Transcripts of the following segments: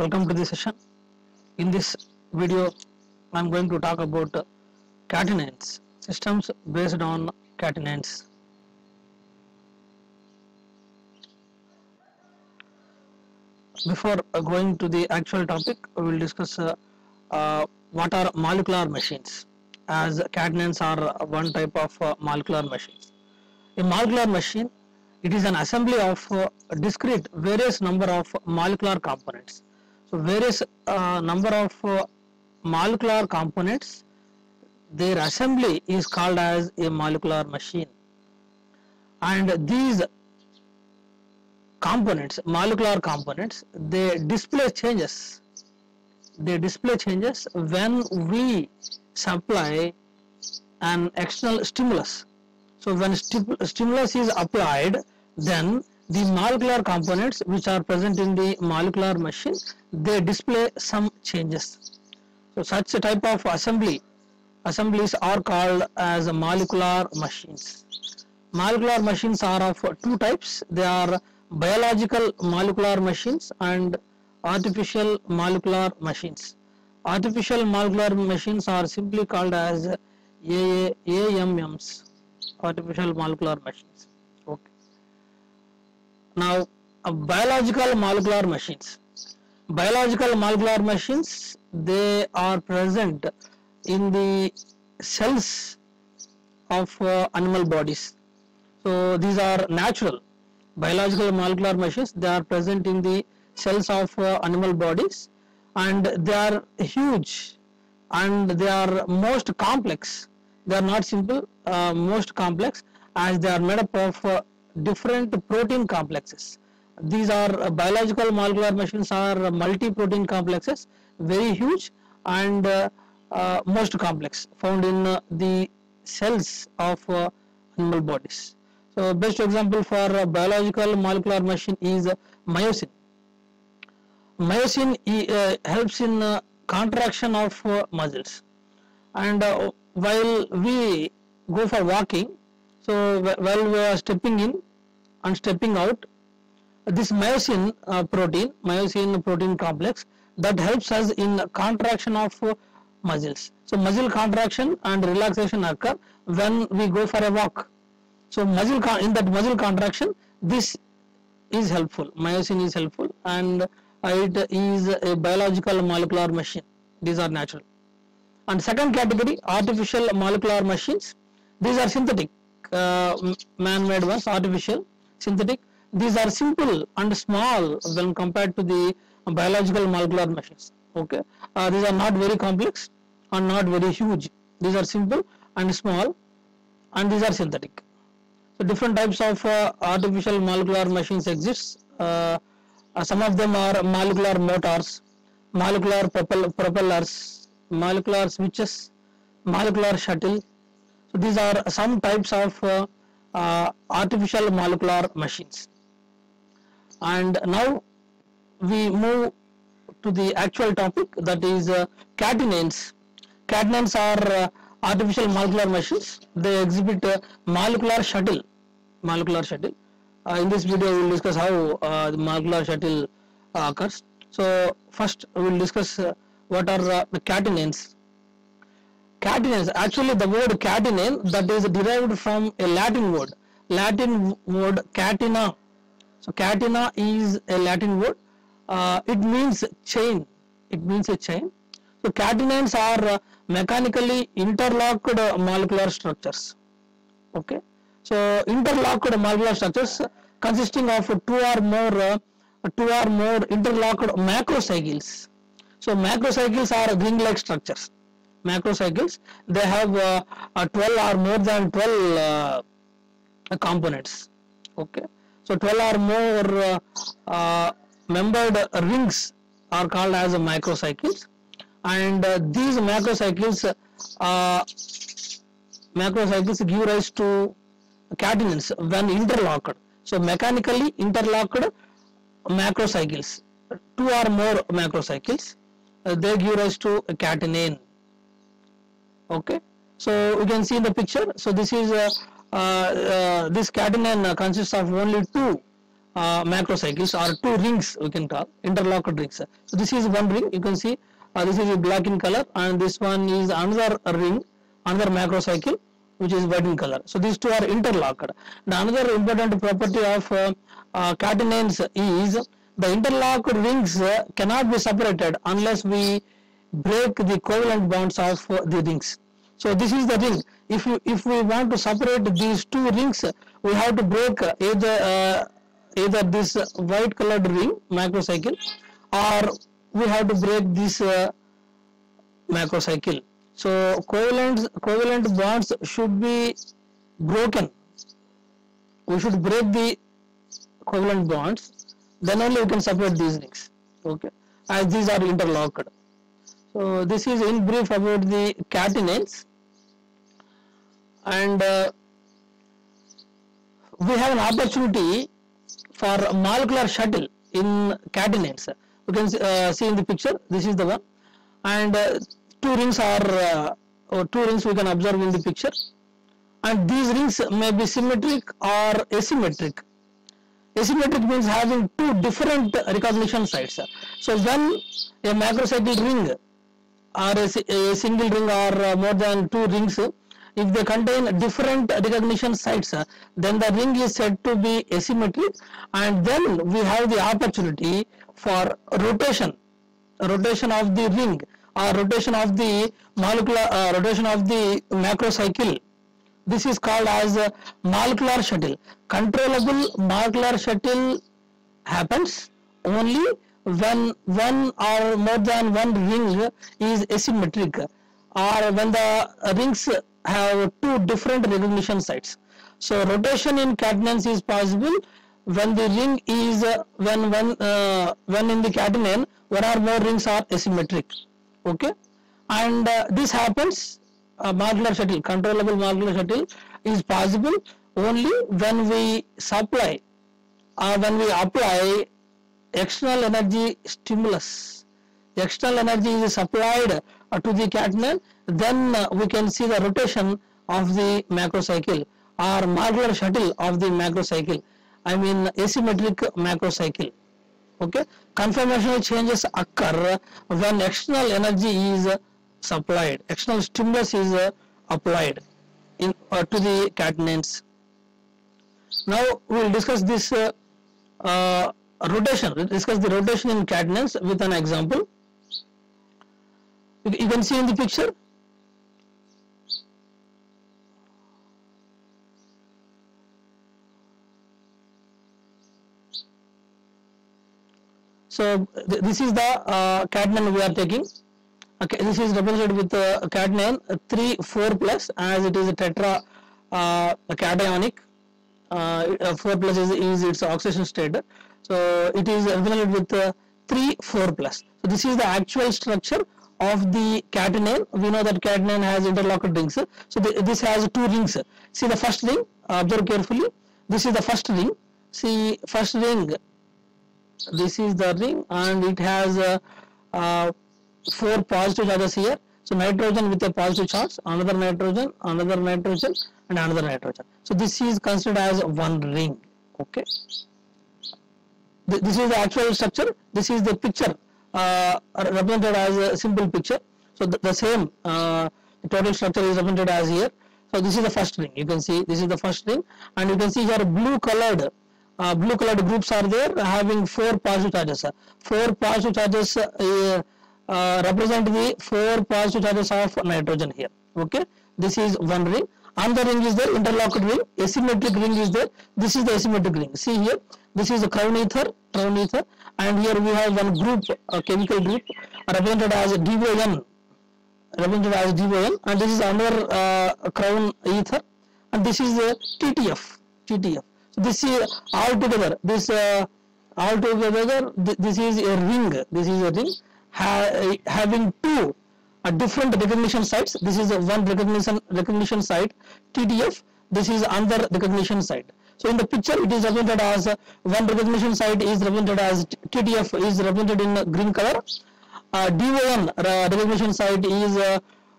Welcome to the session. In this video, I am going to talk about catenanes, systems based on catenanes. Before going to the actual topic, we will discuss what are molecular machines, as catenanes are one type of molecular machines. A molecular machine, it is an assembly of discrete various number of molecular components. So various number of molecular components, their assembly is called as a molecular machine, and these components, molecular components, they display changes when we supply an external stimulus. So when stimulus is applied, then the molecular components which are present in the molecular machine, they display some changes. So such a type of assemblies are called as molecular machines. Molecular machines are of two types. They are biological molecular machines and artificial molecular machines. Artificial molecular machines are simply called as AMMs, artificial molecular machines. Okay. Now, biological molecular machines. Biological molecular machines, they are present in the cells of animal bodies. So these are natural biological molecular machines. They are present in the cells of animal bodies, and they are huge, and they are most complex. They are not simple, most complex, as they are made up of different protein complexes. These are biological molecular machines are multi-protein complexes, very huge and most complex, found in the cells of animal bodies. So best example for biological molecular machine is myosin. Myosin helps in contraction of muscles, and while we go for walking, so while we are stepping in and stepping out, this myosin protein complex, that helps us in contraction of muscles. So muscle contraction and relaxation occur when we go for a walk. So in that muscle contraction, this is helpful. Myosin is helpful, and it is a biological molecular machine. These are natural. And second category, artificial molecular machines. These are synthetic, man-made ones, artificial, synthetic. These are simple and small when compared to the biological molecular machines. Okay, these are not very complex and not very huge. These are simple and small, and these are synthetic. So different types of artificial molecular machines exist. Some of them are molecular motors, molecular propellers, molecular switches, molecular shuttle. So these are some types of artificial molecular machines. And now we move to the actual topic, that is catenanes. Catenanes are artificial molecular machines. They exhibit molecular shuttle. In this video we will discuss how the molecular shuttle occurs. So first we will discuss what are the catenanes. Catenanes, actually the word catenane, that is derived from a Latin word catena. So catena is a Latin word. It means chain. So catenanes are mechanically interlocked molecular structures. Okay. So interlocked molecular structures consisting of two or more interlocked macrocycles. So macrocycles are ring-like structures. Macrocycles, they have 12 or more than 12 components. Okay. So 12 or more membered rings are called as macrocycles, and these macrocycles give rise to catenanes when interlocked. So mechanically interlocked macrocycles, two or more macrocycles, they give rise to a catenane. Okay, so you can see in the picture. So this is this catenane consists of only two macrocycles, or two rings we can call interlocked rings. So this is one ring, you can see this is black in color, and this one is another ring, another macrocycle which is white in color. So these two are interlocked. The another important property of catenanes is the interlocked rings cannot be separated unless we break the covalent bonds of the rings. So this is the ring. If we want to separate these two rings, we have to break either this white colored ring macrocycle, or we have to break this macrocycle. So covalent bonds should be broken. We should break the covalent bonds, then only we can separate these rings. Okay, as these are interlocked. So this is in brief about the catenanes, and we have an opportunity for molecular shuttle in catenanes. You can see in the picture. This is the one, and two rings we can observe in the picture, and these rings may be symmetric or asymmetric. Asymmetric means having two different recognition sites. So when a macrocycle ring or a single ring or more than two rings, if they contain different recognition sites, then the ring is said to be asymmetric, and then we have the opportunity for rotation of the ring, or rotation of the molecular rotation of the macrocycle. This is called as molecular shuttle. Controllable molecular shuttle happens only when one or more than one ring is asymmetric, or when the rings have two different recognition sites. So rotation in catenanes is possible when the ring is when in the catenane one or more rings are asymmetric. Okay, and this happens, molecular shuttle, controllable molecular shuttle is possible only when we supply or when we apply external energy stimulus. External energy is supplied to the catenane, then we can see the rotation of the macrocycle or molecular shuttle of the macrocycle, I mean asymmetric macrocycle. Okay, conformational changes occur when external energy is supplied, external stimulus is applied in to the catenanes. Now we will discuss this rotation. We'll discuss the rotation in catenanes with an example. You can see in the picture. So this is the catenane we are taking. Okay, this is represented with catenane 3,4 plus, as it is a tetra cationic. 4 plus is its oxidation state. So it is represented with 3,4 plus. So this is the actual structure of the catenane. We know that catenane has interlocked rings. So this has two rings. See the first ring. Observe carefully. This is the first ring. See first ring. This is the ring, and it has 4 positive charges here. So nitrogen with a positive charge, another nitrogen, and another nitrogen. So this is considered as one ring. Okay. This is the actual structure. This is the picture represented as a simple picture. So the same total structure is represented as here. So this is the first ring. You can see this is the first ring, and you can see here blue colored groups are there having 4 positive charges. 4 positive charges represent the 4 positive charges of nitrogen here. Okay, this is one ring. Another ring is there, interlocked ring. Asymmetric ring is there. This is the asymmetric ring. See here, this is the crown ether, and here we have one group, a chemical group represented as DON, and this is another crown ether, and this is the TTF. So this is altogether. This is a ring. Having two different recognition sites. This is one recognition site TTF. This is another recognition site. So in the picture it is represented as one recognition site is represented as TTF is represented in green color. DON recognition site is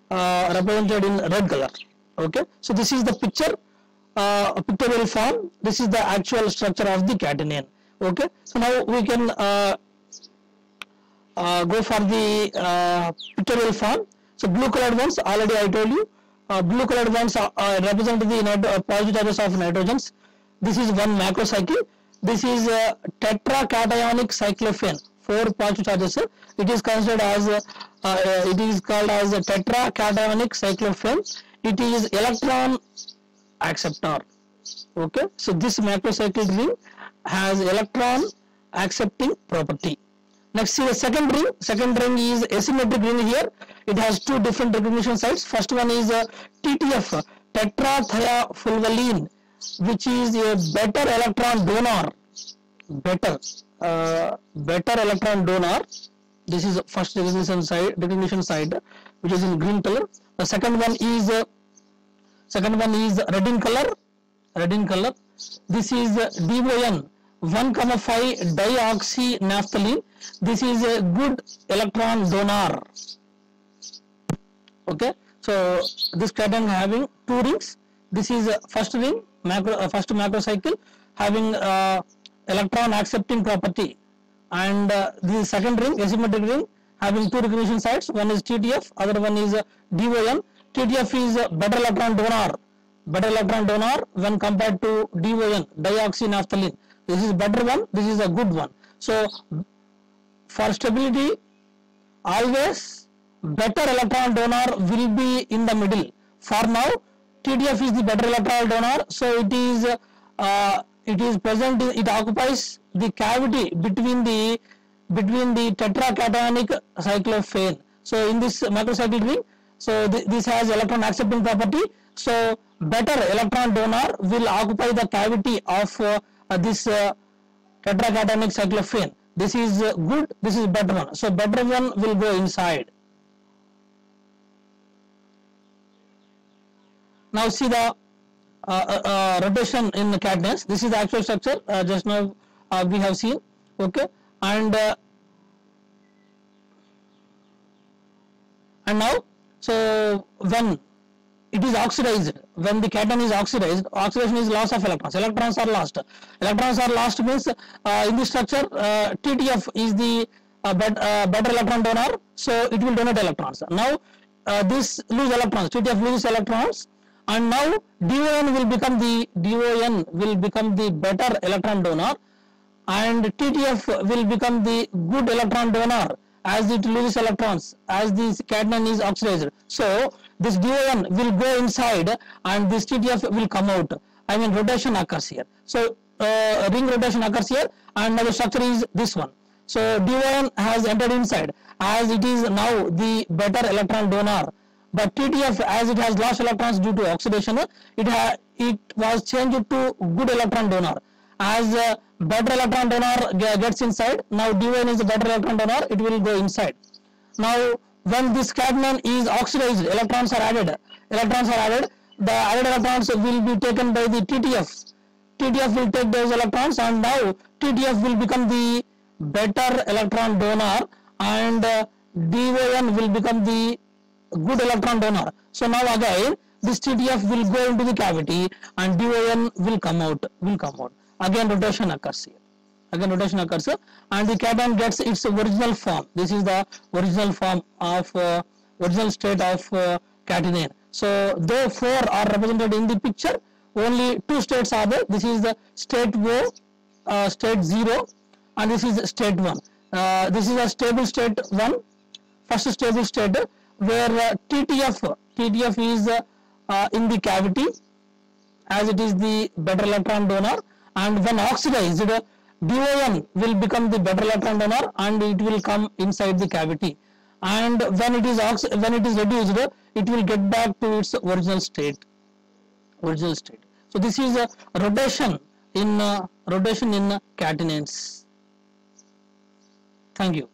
represented in red color. Okay. So this is the picture, pictorial form. This is the actual structure of the catenane. Okay, so now we can go for the pictorial form. So blue colored ones, already I told you, blue colored ones represent the positive charges of nitrogens. This is one macrocycle. This is tetracationic cyclophane, 4 positive charges. It is considered as it is called as a tetracationic cyclophane. It is electron acceptor. Okay, so this macrocyclic ring has electron accepting property. Next, see the second ring. Second ring is asymmetric ring here. It has 2 different recognition sites. First one is TTF, tetrathiafulvalene, which is a better electron donor. Better electron donor. This is first recognition side, which is in green color. The second one is red in color. This is DON 1,5 dioxynaphthalene. This is a good electron donor. Okay, so this cation having 2 rings. This is first ring, first macrocycle, having electron accepting property, and the second ring, asymmetric ring, having 2 recognition sites. One is TTF, other one is DON. TTF is better electron donor when compared to DON, dioxynaphthalene. This is better one, this is a good one. So for stability, always better electron donor will be in the middle. For now, TTF is the better electron donor, so it is present, it occupies the cavity between the tetracationic cyclophane. So in this macrocyclic ring, so this has electron accepting property. So better electron donor will occupy the cavity of this tetracationic cyclophane. This is good, this is better one. So better one will go inside. Now see the rotation in the catenanes. This is the actual structure. Just now we have seen. Okay, and now, so when it is oxidized, when the cation is oxidized, oxidation is loss of electrons. Electrons are lost. Electrons are lost means in this structure TTF is the better electron donor, so it will donate electrons. Now this lose electrons, TTF loses electrons, and now DON will become the better electron donor, and TTF will become the good electron donor as it loses electrons, as this cation is oxidized. So this DON will go inside and this TTF will come out. I mean rotation occurs here. So ring rotation occurs here, and now the structure is this one. So DON has entered inside as it is now the better electron donor, but TTF, as it has lost electrons due to oxidation, it was changed to good electron donor. As better electron donor gets inside, now DON is a better electron donor, it will go inside. Now when this cation is oxidized, electrons are added. The added electrons will be taken by the TTF. TTF will take those electrons, and now TTF will become the better electron donor, and DON will become the good electron donor. So now again this TTF will go into the cavity and DON will come out. Again rotation occurs here. And the cation gets its original form. This is the original form of original state of catenane. So though 4 are represented in the picture, only 2 states are there. This is the state O, state 0, and this is state 1. This is a stable state 1, first stable state, where TTF is in the cavity as it is the better electron donor, and when oxidized, DON will become the better electron donor and it will come inside the cavity, and when it is reduced, it will get back to its original state. So this is a rotation in catenanes. Thank you.